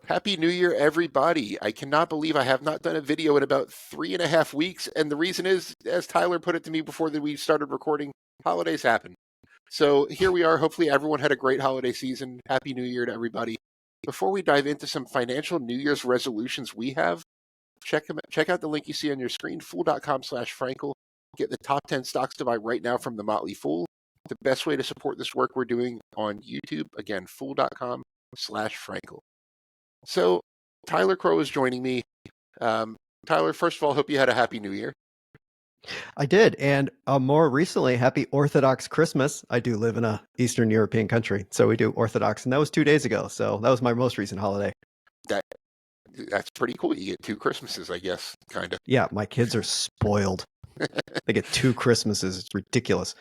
Happy New Year, everybody. I cannot believe I have not done a video in about 3.5 weeks. And the reason is, as Tyler put it to me before that we started recording, holidays happen. So here we are. Hopefully, everyone had a great holiday season. Happy New Year to everybody. Before we dive into some financial New Year's resolutions we have, check out the link you see on your screen, fool.com/Frankel. Get the top 10 stocks to buy right now from the Motley Fool. The best way to support this work we're doing on YouTube, again, fool.com/Frankel. So, Tyler Crowe is joining me. Tyler, first of all, hope you had a happy New Year. I did, and more recently, happy Orthodox Christmas. I do live in a Eastern European country, so we do Orthodox, and that was 2 days ago. So that was my most recent holiday. That's pretty cool. You get two Christmases, I guess, kind of. Yeah, my kids are spoiled. They get 2 Christmases. It's ridiculous.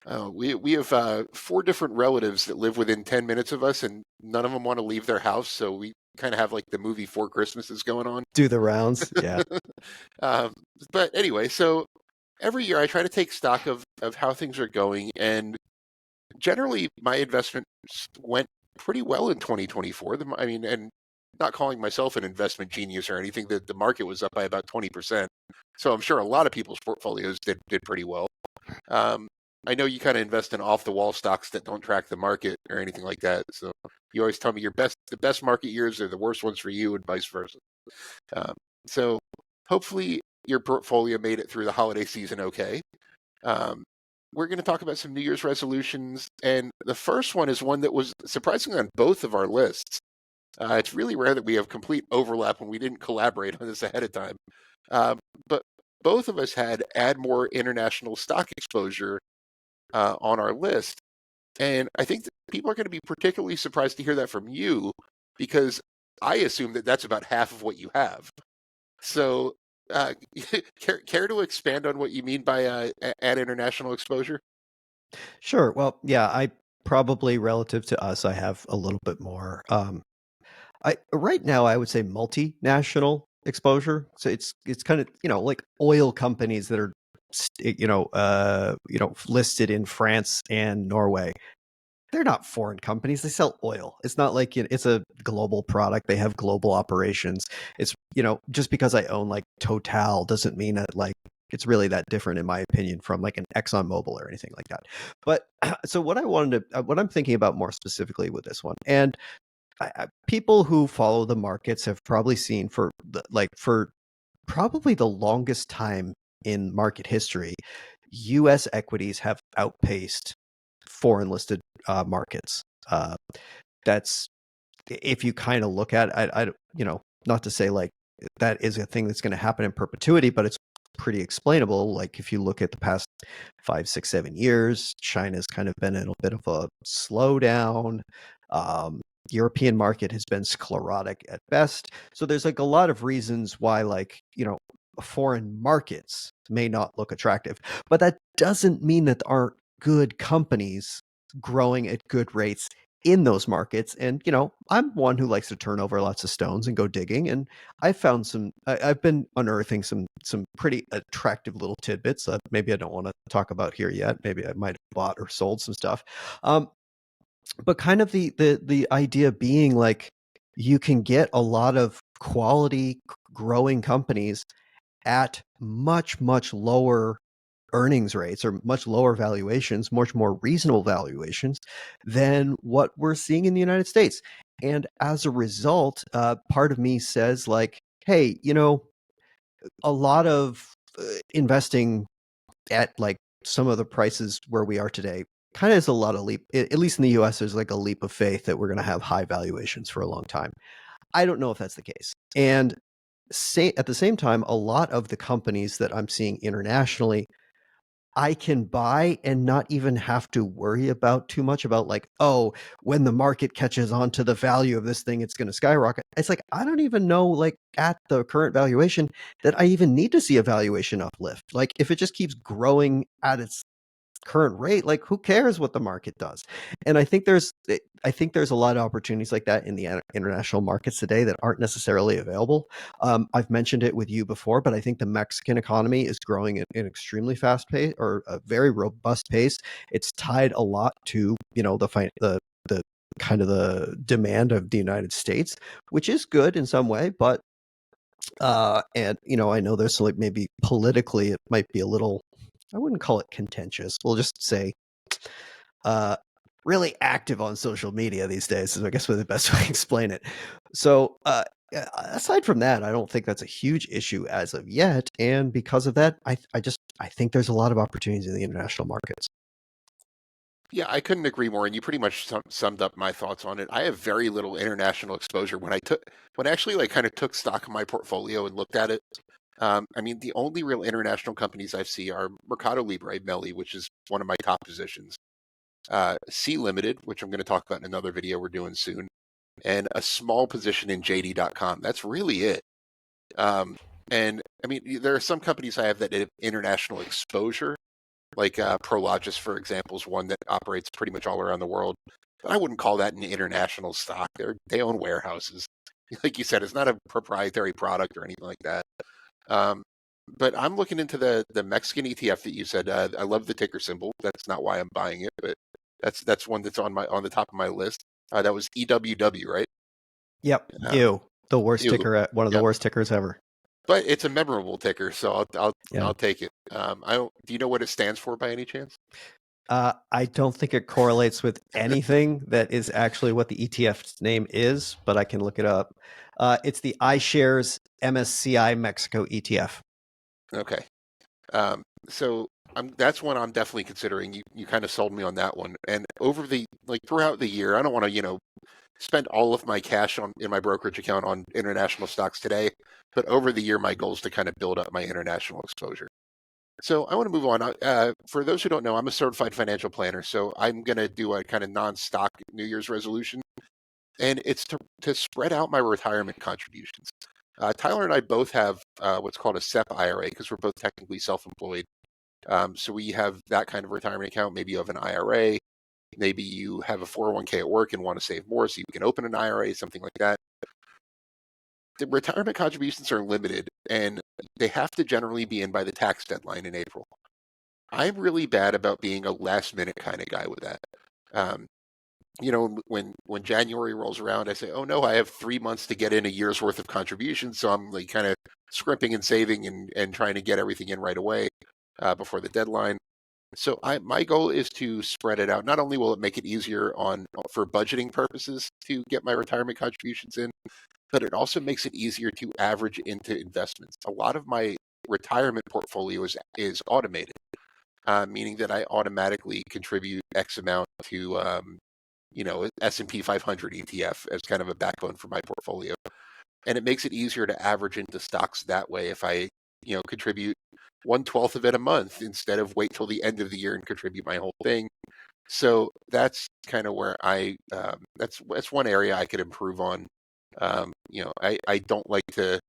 We have 4 different relatives that live within 10 minutes of us, and none of them want to leave their house. So we kind of have like the movie Four Christmases going on. Do the rounds, yeah. But anyway, so every year I try to take stock of how things are going, and generally my investments went pretty well in 2024. I mean, and not calling myself an investment genius or anything, the market was up by about 20%. So I'm sure a lot of people's portfolios did pretty well. I know you kind of invest in off the wall stocks that don't track the market or anything like that. So you always tell me the best market years are the worst ones for you and vice versa. So hopefully your portfolio made it through the holiday season okay. We're going to talk about some New Year's resolutions. And the first one is one that was surprisingly on both of our lists. It's really rare that we have complete overlap when we didn't collaborate on this ahead of time. But both of us had add more international stock exposure on our list. And I think that people are going to be particularly surprised to hear that from you, because I assume that that's about half of what you have. So care to expand on what you mean by add international exposure? Sure. Well, yeah, I probably relative to us, I have a little bit more. Right now I would say multinational exposure. So it's kind of like oil companies that are listed in France and Norway. They're not foreign companies. They sell oil. It's not like it's a global product. They have global operations. It's just because I own like Total doesn't mean that like it's really that different in my opinion from like an ExxonMobil or anything like that. But so what I'm thinking about more specifically with this one, and people who follow the markets have probably seen for probably the longest time in market history, U.S. equities have outpaced foreign listed markets. That's if you kind of look at I not to say like that is a thing that's going to happen in perpetuity, but it's pretty explainable. Like if you look at the past 5, 6, 7 years, China's kind of been in a bit of a slowdown. European market has been sclerotic at best. So there's like a lot of reasons why foreign markets may not look attractive, but that doesn't mean that there aren't good companies growing at good rates in those markets. And I'm one who likes to turn over lots of stones and go digging, and I've been unearthing some pretty attractive little tidbits that maybe I don't want to talk about here yet. Maybe I might have bought or sold some stuff. But kind of the idea being like you can get a lot of quality growing companies at much lower earnings rates or much lower valuations, much more reasonable valuations than what we're seeing in the United States. And as a result, part of me says like, hey, a lot of investing at like some of the prices where we are today kind of is a lot of leap, at least in the US, there's like a leap of faith that we're going to have high valuations for a long time. I don't know if that's the case. And at the same time, a lot of the companies that I'm seeing internationally, I can buy and not even have to worry about too much about like, oh, when the market catches on to the value of this thing, it's going to skyrocket. It's like, I don't even know, like at the current valuation that I even need to see a valuation uplift. Like if it just keeps growing at its current rate, like who cares what the market does? And I think there's a lot of opportunities like that in the international markets today that aren't necessarily available. I've mentioned it with you before, but I think the Mexican economy is growing at an extremely fast pace or a very robust pace. It's tied a lot to the kind of the demand of the United States, which is good in some way, but and I know there's like maybe politically it might be a little, I wouldn't call it contentious. We'll just say uh really active on social media these days is I guess the best way to explain it. So aside from that, I don't think that's a huge issue as of yet, and because of that, I think there's a lot of opportunities in the international markets. Yeah, I couldn't agree more, and you pretty much summed up my thoughts on it. I have very little international exposure. When I actually like kind of took stock of my portfolio and looked at it, I mean, the only real international companies I see are Mercado Libre, Meli, which is one of my top positions, C Limited, which I'm going to talk about in another video we're doing soon, and a small position in JD.com. That's really it. Um, and I mean, there are some companies I have that have international exposure, like Prologis, for example, is one that operates pretty much all around the world. But I wouldn't call that an international stock. They own warehouses. Like you said, it's not a proprietary product or anything like that. Um, but I'm looking into the Mexican ETF that you said. I love the ticker symbol. That's not why I'm buying it, but that's one that's on the top of my list. That was EWW, right? Yep. Um, Ew. The worst ew. ticker, one of the Yep. worst tickers ever. But it's a memorable ticker, so Yeah. I'll take it. I don't. Do you know what it stands for by any chance? I don't think it correlates with anything that is actually what the ETF's name is, but I can look it up. It's the iShares MSCI Mexico ETF. Okay. So that's one I'm definitely considering. You kind of sold me on that one. And over the throughout the year, I don't want to spend all of my cash on in my brokerage account on international stocks today, but over the year, my goal is to kind of build up my international exposure. So I want to move on. For those who don't know, I'm a certified financial planner, so I'm going to do a kind of non-stock New Year's resolution, and it's to spread out my retirement contributions. Tyler and I both have what's called a SEP IRA because we're both technically self-employed. So we have that kind of retirement account. Maybe you have an IRA. Maybe you have a 401k at work and want to save more, so you can open an IRA, something like that. The retirement contributions are limited, and they have to generally be in by the tax deadline in April. I'm really bad about being a last minute kind of guy with that. Um, when January rolls around, I say, "Oh no, I have 3 months to get in a year's worth of contributions," so I'm like kind of scrimping and saving and trying to get everything in right away before the deadline. So my goal is to spread it out. Not only will it make it easier on for budgeting purposes to get my retirement contributions in, but it also makes it easier to average into investments. A lot of my retirement portfolio is automated, meaning that I automatically contribute X amount to S&P 500 ETF as kind of a backbone for my portfolio, and it makes it easier to average into stocks that way if I contribute 1/12 of it a month instead of wait till the end of the year and contribute my whole thing. So that's kind of where that's one area I could improve on. I don't like to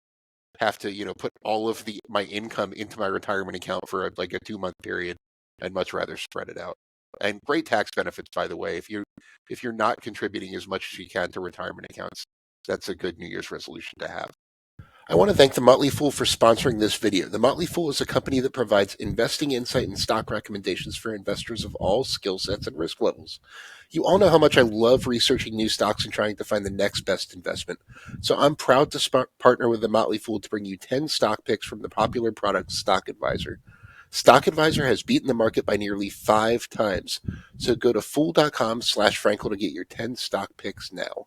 have to put all of my income into my retirement account for like a 2 month period. I'd much rather spread it out. And great tax benefits, by the way. If you're not contributing as much as you can to retirement accounts, that's a good New Year's resolution to have. I want to thank The Motley Fool for sponsoring this video. The Motley Fool is a company that provides investing insight and stock recommendations for investors of all skill sets and risk levels. You all know how much I love researching new stocks and trying to find the next best investment. So I'm proud to partner with The Motley Fool to bring you 10 stock picks from the popular product Stock Advisor. Stock Advisor has beaten the market by nearly 5 times. So go to fool.com/Frankel to get your 10 stock picks now.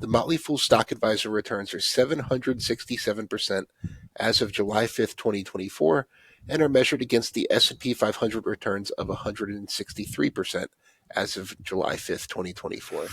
The Motley Fool Stock Advisor returns are 767% as of July 5th, 2024, and are measured against the S&P 500 returns of 163% as of July 5th, 2024.